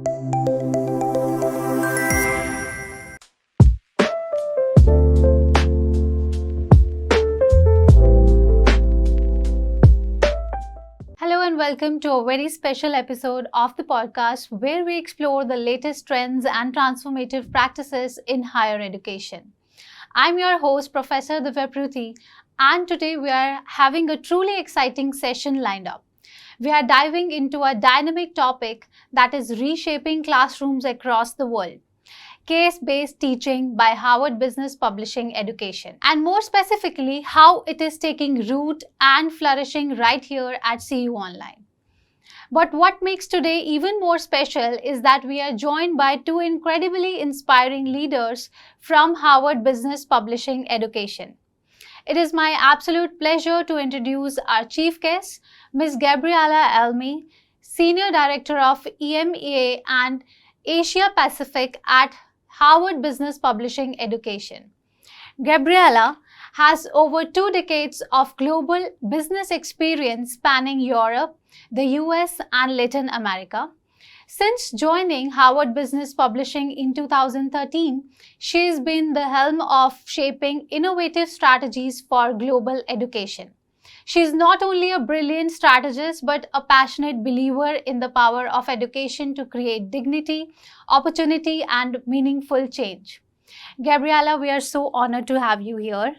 Hello and welcome to a very special episode of the podcast where we explore the latest trends and transformative practices in higher education. I'm your host, Professor Divya, and today we are having a truly exciting session lined up. We are diving into a dynamic topic that is reshaping classrooms across the world. Case-based teaching by Harvard Business Publishing Education, and more specifically, how it is taking root and flourishing right here at CU Online. But what makes today even more special is that we are joined by two incredibly inspiring leaders from Harvard Business Publishing Education. It is my absolute pleasure to introduce our chief guest, Ms. Gabriella Elmi, Senior Director of EMEA and Asia Pacific at Harvard Business Publishing Education. Gabriella has over 2 decades of global business experience spanning Europe, the US, and Latin America. Since joining Harvard Business Publishing in 2013, she has been the helm of shaping innovative strategies for global education. She is not only a brilliant strategist, but a passionate believer in the power of education to create dignity, opportunity, and meaningful change. Gabriella, we are so honored to have you here.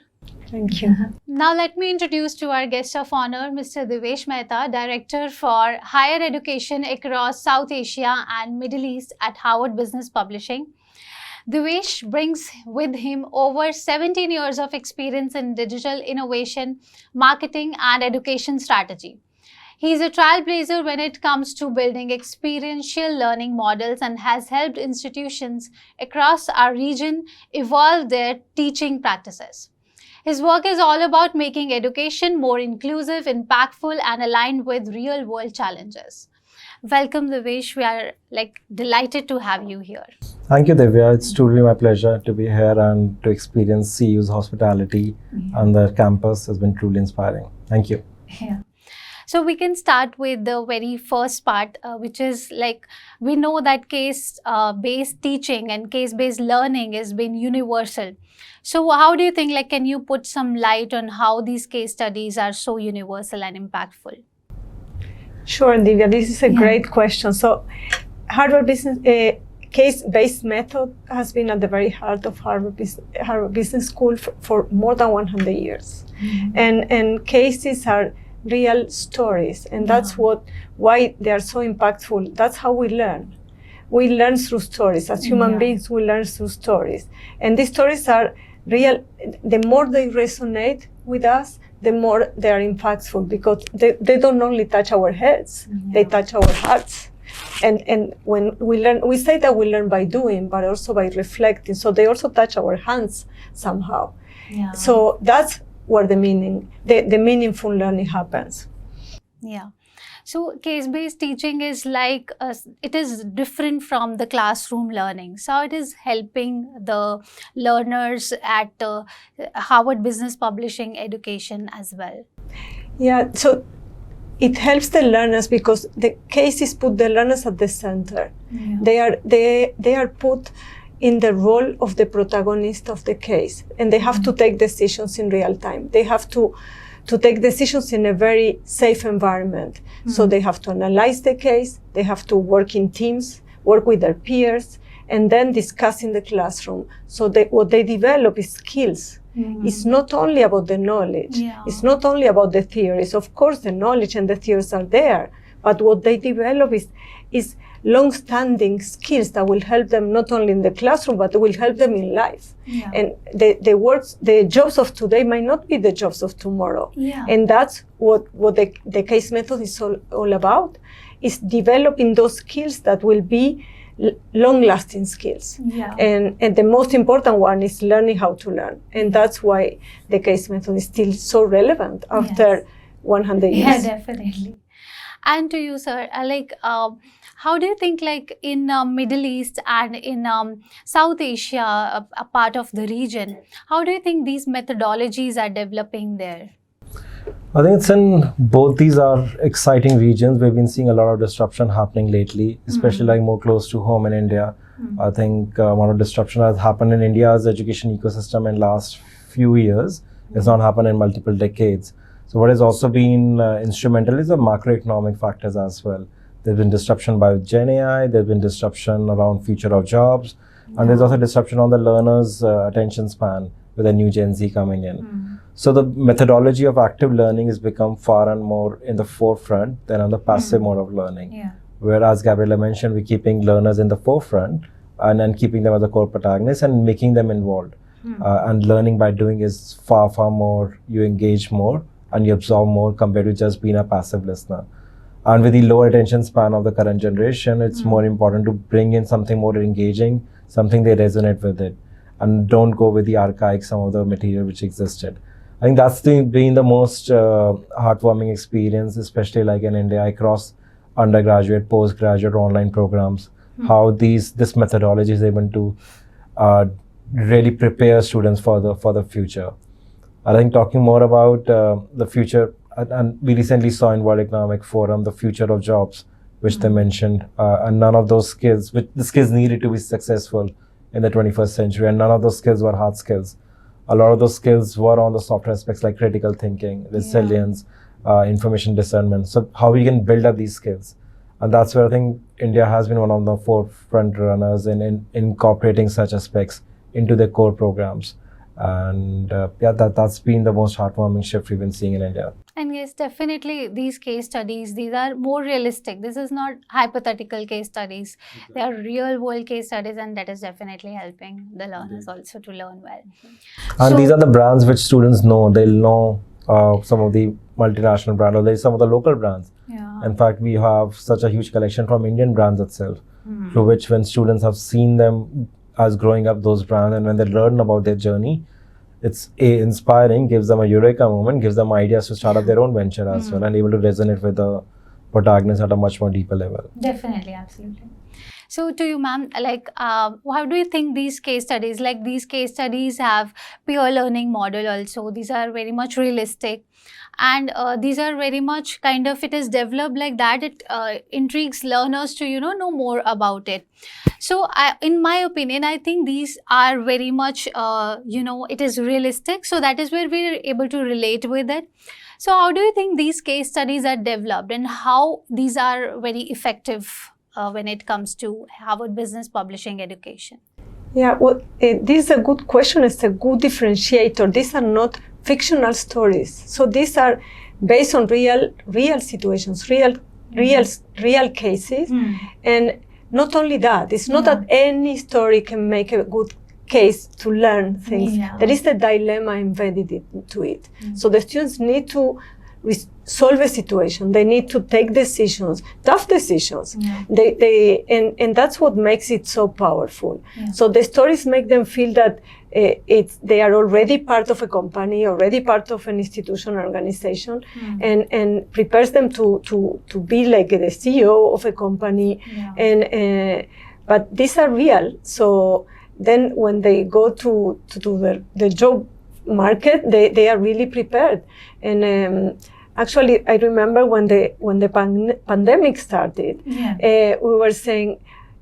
Thank you. Now let me introduce to our guest of honor, Mr. Devesh Mehta, Director for Higher Education across South Asia and Middle East at Harvard Business Publishing. Devesh brings with him over 17 years of experience in digital innovation, marketing, and education strategy. He is a trailblazer when it comes to building experiential learning models and has helped institutions across our region evolve their teaching practices. His work is all about making education more inclusive, impactful, and aligned with real-world challenges. Welcome, Devesh. We are delighted to have you here. Thank you, Divya. It's truly my pleasure to be here and to experience CU's hospitality on the campus. Has been truly inspiring. Thank you. Yeah. So we can start with the very first part, which is we know that case-based teaching and case-based learning has been universal. So how do you think, can you put some light on how these case studies are so universal and impactful? Sure, Divya, this is a great question. So Harvard Business case-based method has been at the very heart of Harvard Business School for more than 100 years. And cases are real stories, and that's why they are so impactful. That's how we learn. We learn through stories. As human beings, we learn through stories. And these stories are real. The more they resonate with us, the more they are impactful, because they don't only touch our heads, they touch our hearts. And when we learn, we say that we learn by doing, but also by reflecting. So they also touch our hands somehow. Yeah. So that's where the meaningful learning happens. Yeah. So case-based teaching is it is different from the classroom learning. So it is helping the learners at Harvard Business Publishing Education as well. Yeah, so it helps the learners because the cases put the learners at the center. Yeah. They are put in the role of the protagonist of the case, and they have to take decisions in real time. They have to take decisions in a very safe environment. So they have to analyze the case, they have to work in teams, work with their peers, and then discuss in the classroom. So what they develop is skills. It's not only about the knowledge, it's not only about the theories. Of course, the knowledge and the theories are there, but what they develop is long-standing skills that will help them not only in the classroom, but will help them in life. Yeah. And the jobs of today might not be the jobs of tomorrow. Yeah. And that's what the case method is all about, is developing those skills that will be long-lasting skills. Yeah. And the most important one is learning how to learn. And that's why the case method is still so relevant after 100 years. Yeah, definitely. And to you, sir, how do you think, in Middle East and in South Asia, a part of the region, how do you think these methodologies are developing there? I think it's in both these are exciting regions. We've been seeing a lot of disruption happening lately, especially like more close to home in India. I think one of the disruption has happened in India's education ecosystem in last few years. It's not happened in multiple decades. So what has also been instrumental is the macroeconomic factors as well. There's been disruption by Gen AI, there's been disruption around future of jobs, and there's also disruption on the learner's attention span with a new Gen Z coming in. So the methodology of active learning has become far and more in the forefront than on the passive mode of learning. Yeah. Whereas Gabriela mentioned, we're keeping learners in the forefront and then keeping them as a core protagonist and making them involved. And learning by doing is far, far more, you engage more and you absorb more compared to just being a passive listener. And with the lower attention span of the current generation, it's more important to bring in something more engaging, something they resonate with it, and don't go with the archaic, some of the material which existed. I think that's been the most heartwarming experience, especially like in India, across undergraduate, postgraduate, online programs, how this methodology is able to really prepare students for the future. I think talking more about the future, and we recently saw in World Economic Forum the future of jobs, which they mentioned, and none of those skills, the skills needed to be successful in the 21st century, and none of those skills were hard skills. A lot of those skills were on the soft aspects like critical thinking, resilience, information discernment. So how we can build up these skills. And that's where I think India has been one of the forefront runners in incorporating such aspects into their core programs. And that's been the most heartwarming shift we've been seeing in India. And yes, definitely these case studies, these are more realistic. This is not hypothetical case studies. They are real world case studies, and that is definitely helping the learners also to learn well. And these are the brands which students know. They'll know some of the multinational brands, or there's some of the local brands. Yeah. In fact, we have such a huge collection from Indian brands itself, through which when students have seen them as growing up, those brands, and when they learn about their journey, it's inspiring, gives them a eureka moment, gives them ideas to start up their own venture as well, and able to resonate with the protagonist at a much more deeper level. Definitely, absolutely. So to you, ma'am, like how do you think these case studies, like these case studies have peer learning model also? These are very much realistic, and these are very much kind of, it is developed like that. It intrigues learners to know more about it. So in my opinion, I think these are very much it is realistic. So that is where we are able to relate with it. So how do you think these case studies are developed, and how these are very effective when it comes to Harvard Business Publishing education? Yeah, well, this is a good question. It's a good differentiator. These are not fictional stories. So these are based on real situations, real cases. And not only that, it's not that any story can make a good case to learn things. There is a dilemma embedded into it. So the students need to solve a situation. They need to take decisions, tough decisions. And that's what makes it so powerful. So the stories make them feel that they are already part of a company, already part of an institution or organization, and prepares them to be like the CEO of a company. But these are real. So then when they go to the job market, they are really prepared. And actually, I remember when the pandemic started, we were saying,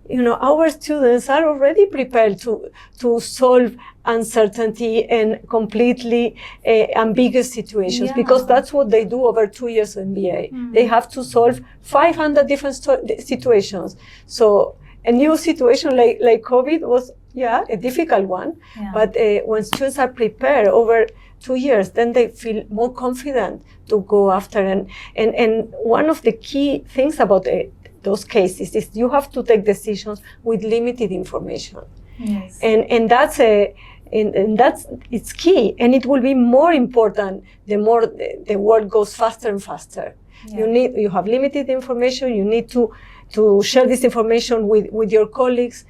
our students are already prepared to solve uncertainty and completely ambiguous situations, because that's what they do over 2 years of MBA. They have to solve 500 different situations. So a new situation like COVID was, a difficult one. But when students are prepared over 2 years, then they feel more confident to go after. And one of the key things about those cases is you have to take decisions with limited information. And that's it's key, and it will be more important the more the world goes faster and faster. You have limited information. You need to share this information with your colleagues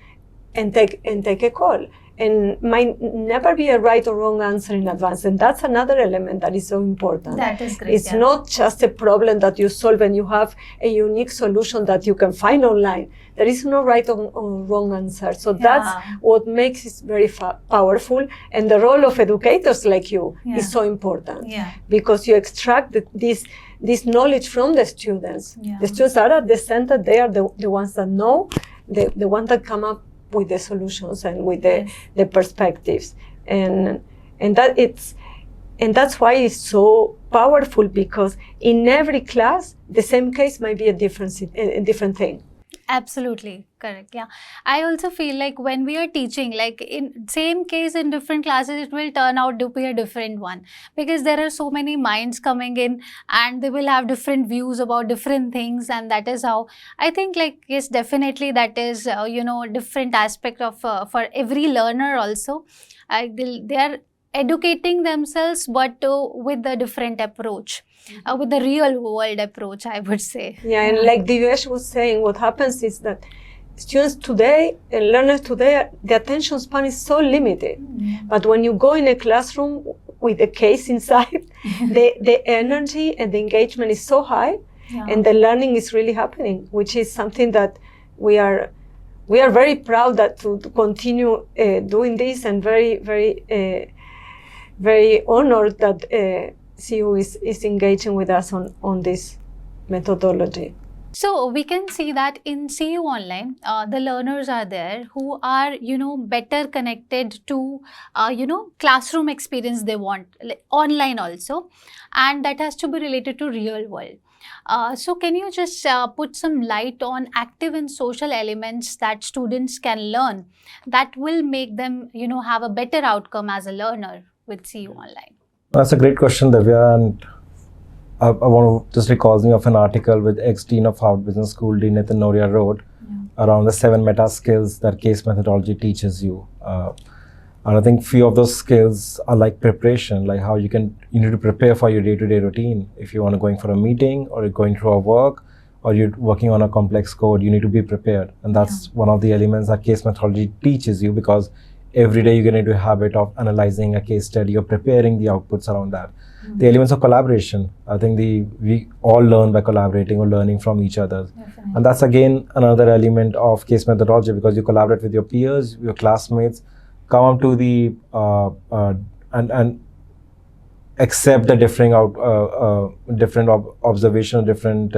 and take a call. and might never be a right or wrong answer in advance. And that's another element that is so important. That is great. It's not just a problem that you solve and you have a unique solution that you can find online. There is no right or wrong answer. So that's what makes it very powerful. And the role of educators like you is so important, because you extract this knowledge from the students. The students are at the center. They are the ones that know, the ones that come up with the solutions and with the perspectives, and that's why it's so powerful, because in every class the same case might be a different thing. Absolutely correct. Yeah, I also feel like when we are teaching, like in same case in different classes, it will turn out to be a different one, because there are so many minds coming in and they will have different views about different things, and that is how I think, like, yes, definitely that is different aspect of for every learner also. They are educating themselves, but with a different approach. With the real world approach, I would say. Yeah, and like Divesh was saying, what happens is that students today and learners today, the attention span is so limited. But when you go in a classroom with a case inside, the energy and the engagement is so high, and the learning is really happening, which is something that we are very proud that to continue doing this, and very, very, very honored that CU is engaging with us on this methodology. So we can see that in CU Online, the learners are there who are, better connected to, classroom experience they want, like online also, and that has to be related to real world. So can you just put some light on active and social elements that students can learn that will make them, have a better outcome as a learner with CU Online? That's a great question, Divya, and I want to just recall me of an article with ex-dean of Harvard Business School, Dean Nitin Noria, wrote around the 7 meta skills that case methodology teaches you. And I think few of those skills are like preparation, like how you need to prepare for your day-to-day routine. If you want to going for a meeting, or you're going through a work, or you're working on a complex code, you need to be prepared. And that's one of the elements that case methodology teaches you, because every day you get into a habit of analyzing a case study or preparing the outputs around that. The elements of collaboration, I think we all learn by collaborating or learning from each other. Definitely. And that's again another element of case methodology, because you collaborate with your peers, your classmates, come up to the and accept the different observation, different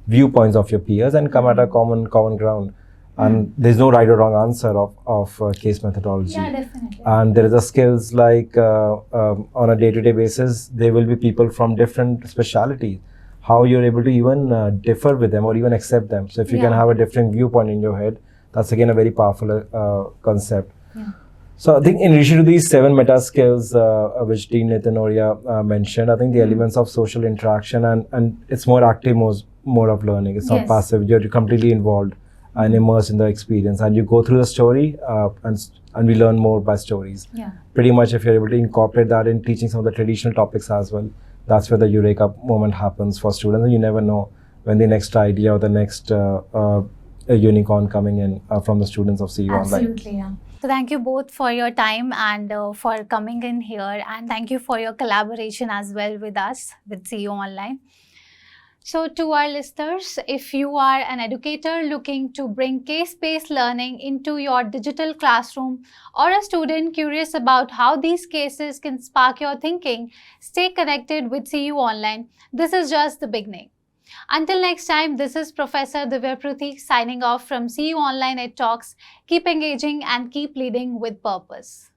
viewpoints of your peers, and come at a common ground. And there's no right or wrong answer of case methodology. Yeah, definitely. And there is a skills like on a day-to-day basis, there will be people from different specialities. How you're able to even differ with them or even accept them. So if you can have a different viewpoint in your head, that's again a very powerful concept. So I think in addition to these 7 meta skills, which Dean Nitin Noria mentioned, I think the elements of social interaction and it's more active mode of learning. It's not passive. You're completely involved and immersed in the experience, and you go through the story and we learn more by stories. Pretty much if you're able to incorporate that in teaching some of the traditional topics as well, that's where the eureka moment happens for students, and you never know when the next idea or the next unicorn coming in from the students of CU Online. Absolutely, yeah. So thank you both for your time and for coming in here, and thank you for your collaboration as well with us with CU Online. So to our listeners, if you are an educator looking to bring case-based learning into your digital classroom, or a student curious about how these cases can spark your thinking, stay connected with CU Online. This is just the beginning. Until next time, this is Professor Divya signing off from CU Online Ed Talks. Keep engaging and keep leading with purpose.